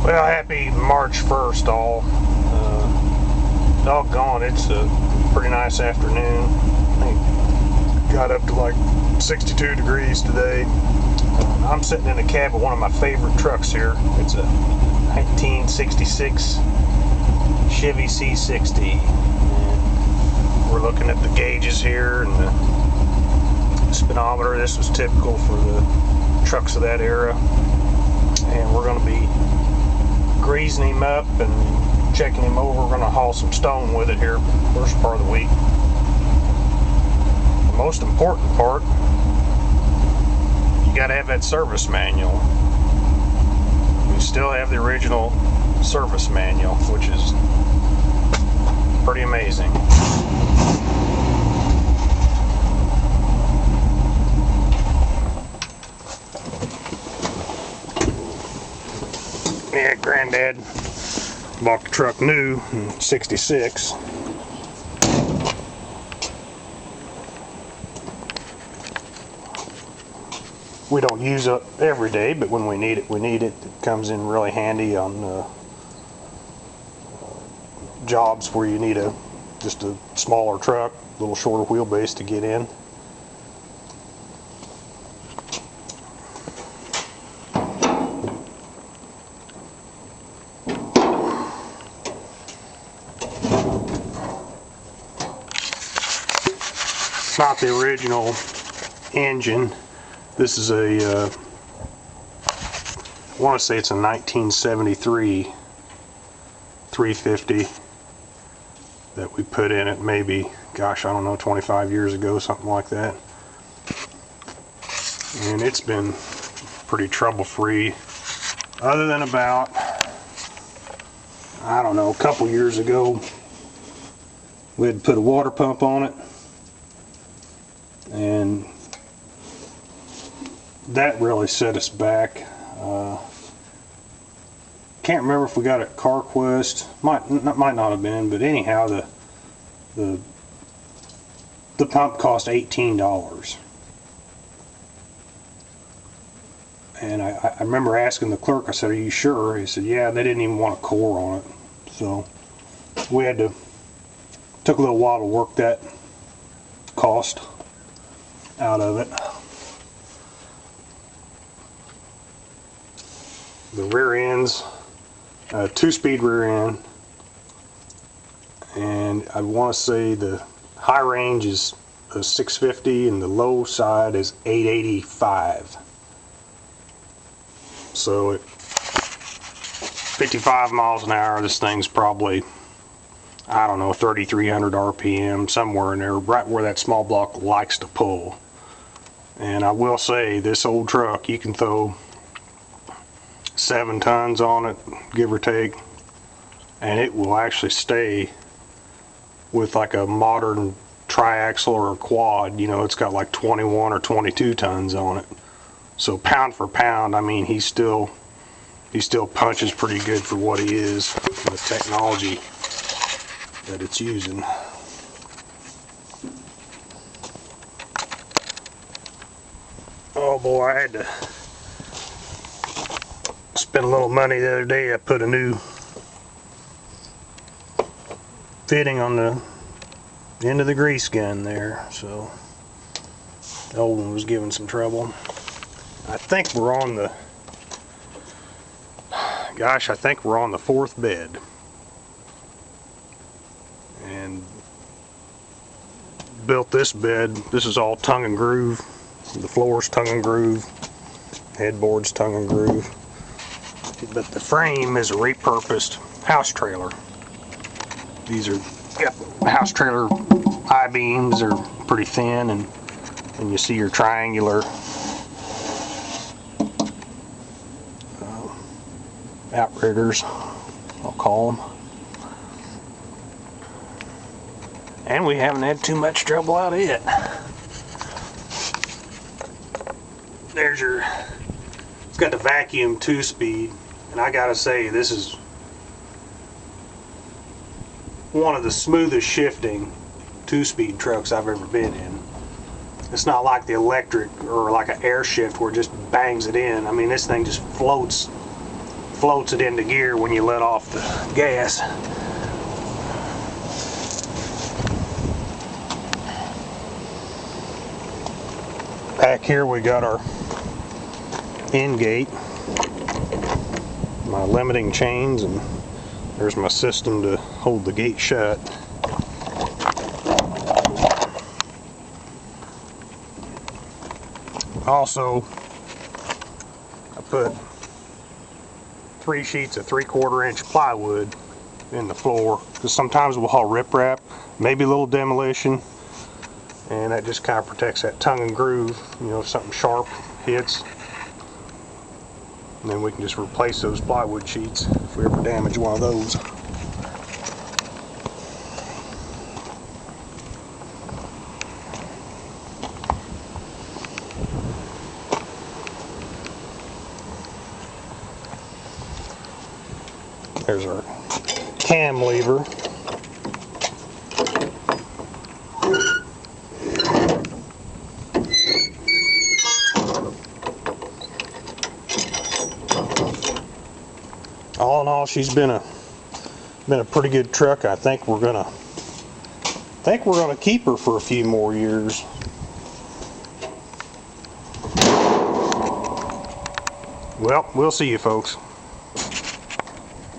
Well, happy March 1st, all. Doggone, it's a pretty nice afternoon. I think got up to like 62 degrees today. I'm sitting in the cab of one of my favorite trucks here. It's a 1966 Chevy C60. And we're looking at the gauges here and the speedometer. This was typical for the trucks of that era. And we're going to be greasing him up and checking him over. We're going to haul some stone with it here first part of the week. The most important part, you got to have that service manual. We still have the original service manual, which is pretty amazing. Yeah, Granddad bought the truck new in '66. We don't use it every day, but when we need it, we need it. It comes in really handy on jobs where you need just a smaller truck, a little shorter wheelbase to get in. It's not the original engine. This is I want to say it's a 1973 350 that we put in it, maybe, gosh, I don't know, 25 years ago, something like that. And it's been pretty trouble-free, other than about, I don't know, a couple years ago, we had to put a water pump on it. And that really set us back. Can't remember if we got it at CarQuest. Might not have been, but anyhow, the pump cost $18. And I remember asking the clerk, I said, "Are you sure?" He said, "Yeah." They didn't even want a core on it, so we had to. Took a little while to work that cost out of it. The rear end's a 2-speed rear end, and I want to say the high range is a 650 and the low side is 885. So at 55 miles an hour, this thing's probably, I don't know, 3,300 RPM, somewhere in there, right where that small block likes to pull. And I will say, this old truck, you can throw 7 tons on it, give or take, and it will actually stay with like a modern triaxle or a quad. You know, it's got like 21 or 22 tons on it. So pound for pound, I mean, he still punches pretty good for what he is, the technology that it's using. Oh boy, I had to spent a little money the other day. I put a new fitting on the end of the grease gun there, so the old one was giving some trouble. I think we're on the, gosh, I think we're on the 4th bed, and built this bed. This is all tongue and groove. The floor's tongue and groove, headboard's tongue and groove. But the frame is a repurposed house trailer. These are house trailer I-beams. They're pretty thin, and you see your triangular outriggers, I'll call them. And we haven't had too much trouble out of it. There's your, it's got the vacuum 2-speed. And I gotta say, this is one of the smoothest shifting 2-speed trucks I've ever been in. It's not like the electric or like an air shift where it just bangs it in. I mean, this thing just floats floats it into gear when you let off the gas. Back here we got our end gate, my limiting chains, and there's my system to hold the gate shut. Also, I put 3 sheets of 3/4 inch plywood in the floor, because sometimes we'll haul riprap, maybe a little demolition, and that just kind of protects that tongue and groove, you know, if something sharp hits. And then we can just replace those plywood sheets if we ever damage one of those. There's our cam lever. All in all, she's been a pretty good truck. I think we're gonna keep her for a few more years. Well, we'll see you folks.